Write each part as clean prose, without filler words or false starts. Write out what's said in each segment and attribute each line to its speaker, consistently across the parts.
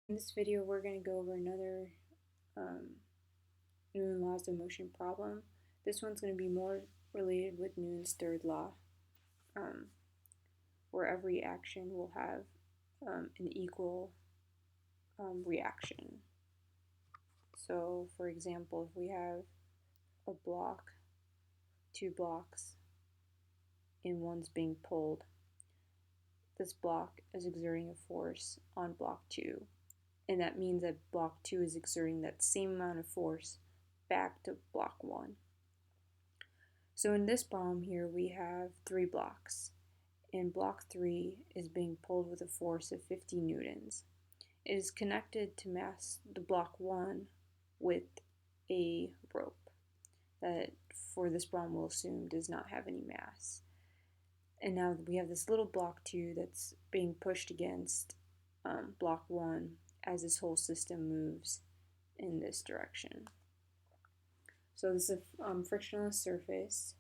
Speaker 1: In this video, we're going to go over another um, Newton's laws of motion problem. This one's going to be more related with Newton's third law, um, where every action will have an equal reaction. So, for example, if we have a block, two blocks, and one's being pulled, this block is exerting a force on block 2, and that means that block 2 is exerting that same amount of force back to block 1. So in this problem here, we have 3 blocks, and block 3 is being pulled with a force of 50 newtons. It is connected to the block 1 with a rope that, for this problem, we'll assume does not have any mass. And now we have this little block 2 that's being pushed against block 1 as this whole system moves in this direction. So this is a frictionless surface,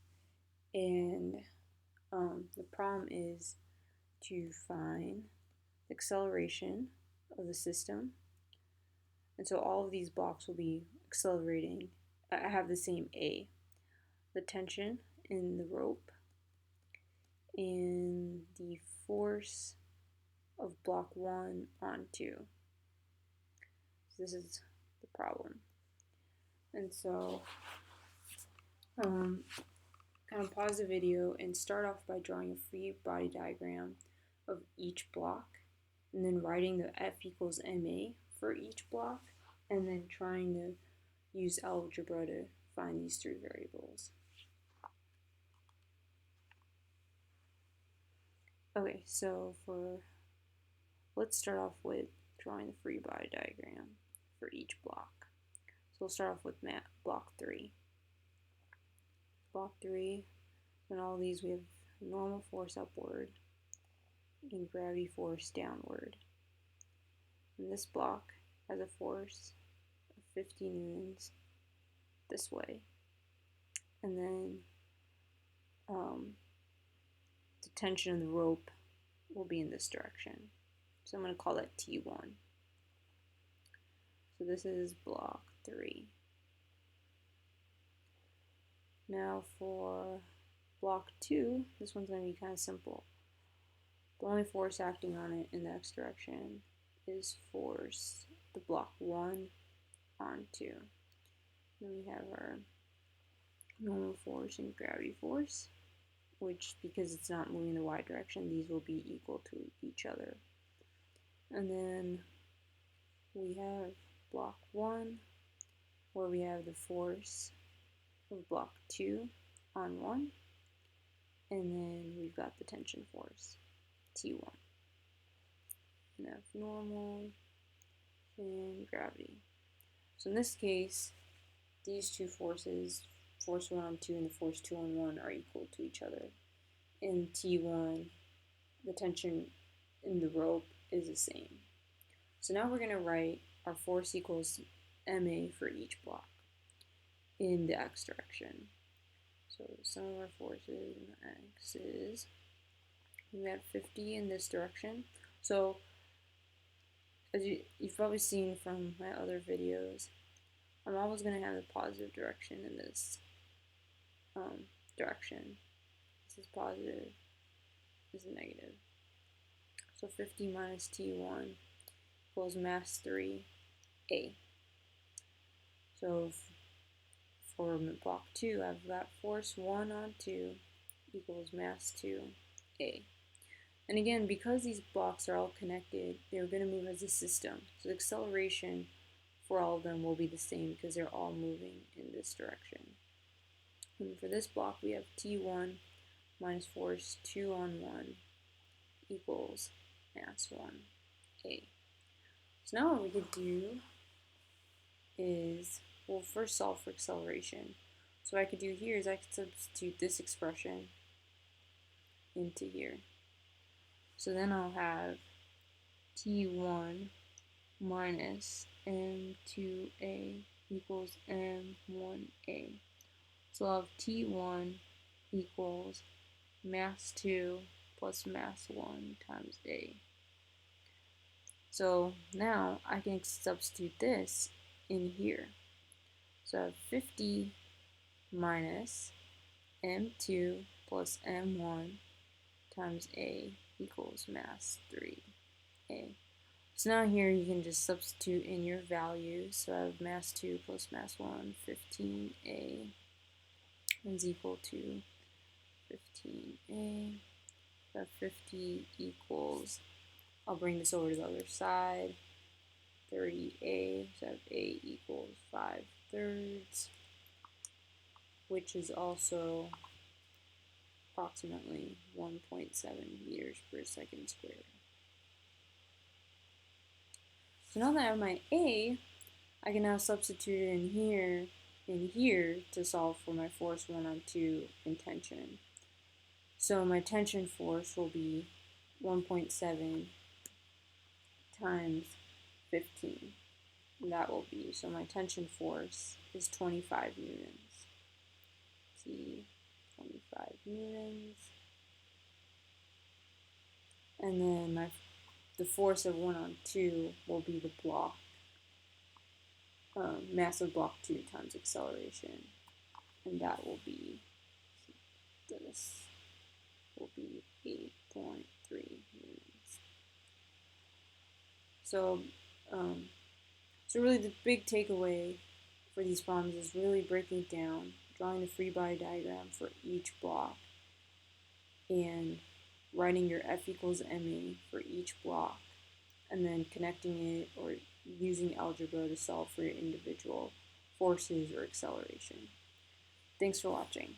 Speaker 1: and the problem is to find the acceleration of the system. And so all of these blocks will be accelerating. I have the same A. The tension in the rope and the force of block 1 on 2. So this is the problem. And so kind of pause the video and start off by drawing a free body diagram of each block, and then writing the F equals ma for each block, and then trying to use algebra to find these 3 variables. Okay, so let's start off with drawing the free body diagram for each block. So we'll start off with block 3. Block 3, in all these we have normal force upward and gravity force downward. And this block has a force of 50 newtons this way. And then the tension of the rope will be in this direction. So I'm going to call that T1. So this is block 3. Now for block 2, this one's going to be kind of simple. The only force acting on it in the x direction is force the block 1 on 2. Then we have our normal force and gravity force, which, because it's not moving in the y direction, these will be equal to each other. And then we have block 1, where we have the force of block 2 on 1, and then we've got the tension force, T1. And F normal and gravity. So in this case, these 2 forces, force 1 on 2 and the force 2 on 1, are equal to each other. In T1, the tension in the rope is the same. So now we're going to write our force equals ma for each block in the x direction. So some of our forces in the x is, we have 50 in this direction. So as you've probably seen from my other videos, I'm always going to have the positive direction in this direction. This is positive, this is negative. So 50 minus T1 equals mass 3A. So for block 2, I've got force 1 on 2 equals mass 2A. And again, because these blocks are all connected, they're going to move as a system. So the acceleration for all of them will be the same because they're all moving in this direction. And for this block, we have T1 minus force 2 on 1 equals mass 1A. So now what we could do is, we'll first solve for acceleration. So what I could do here is I could substitute this expression into here. So then I'll have T1 minus M2A equals M1A. So I'll have T1 equals mass 2 plus mass 1 times A. So now I can substitute this in here. So I have 50 minus m2 plus m1 times a equals mass 3a. So now here you can just substitute in your values. So I have mass 2 plus mass 1, 15a is equal to 15a. So 50 equals, I'll bring this over to the other side, 30a, so I have a equals 5/3, which is also approximately 1.7 meters per second squared. So now that I have my a, I can now substitute it in here to solve for my force 1/2 in tension. So my tension force will be 1.7 times 15. And that will be, so my tension force is 25 newtons. See, 25 newtons. And then the force of 1/2 will be the block, mass of block 2 times acceleration. And that will be, this will be 8.3 newtons. So, so really the big takeaway for these problems is really breaking it down, drawing the free body diagram for each block, and writing your F equals ma for each block, and then connecting it or using algebra to solve for your individual forces or acceleration. Thanks for watching.